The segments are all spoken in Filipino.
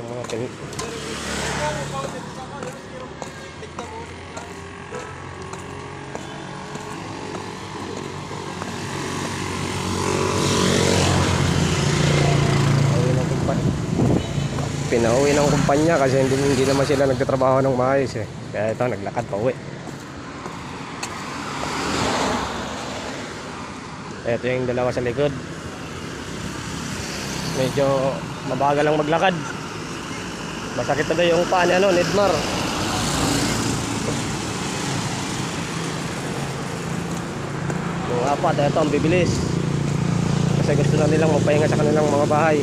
yung mga pin. Pinauwi ng kumpanya kasi hindi naman sila nagtatrabaho ng maayos eh. Kaya ito naglakad pa uwi. Ito yung dalawa sa likod. Medyo mabagal lang maglakad. Masakit na daw yung paa ni Nedmar. Yung apat, ito ang bibilis. Kasi gusto na nilang magpahinga sa kanilang mga bahay.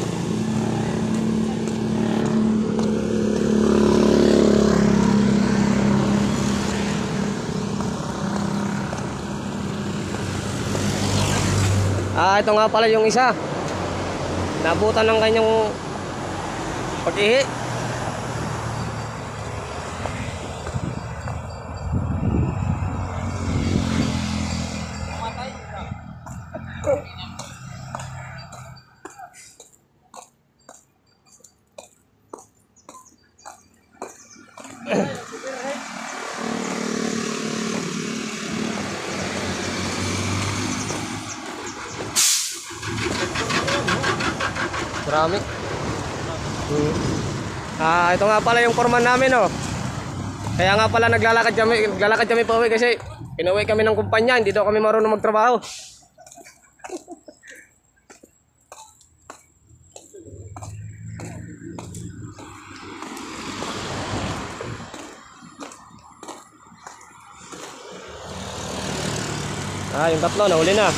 Ito nga pala yung isa. Nabutan ng kanyang pag-ihi. Marami. Ito nga pala yung foreman namin, oh. Kaya nga pala naglalakad kami pa uwi kasi pinuwi kami ng kumpanya, hindi daw kami marunong magtrabaho. Yung tatlo nahuli na.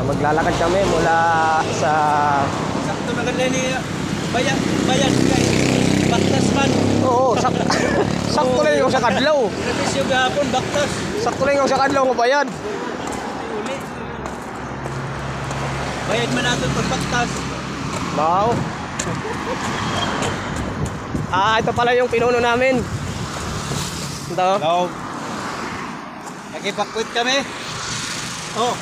Maglalakad kami mula sa sakto maganda ni bayan baktas man. Oo, sakto lang yung sa kadlaw. Repis yung gahapon baktas. Sakto lang yung sa kadlaw ng bayan. Uli. Bayad man natin pag baktas. Wow. Ito pala yung pinuno namin. Ito. Hello. Nakipakwit kami. Oh.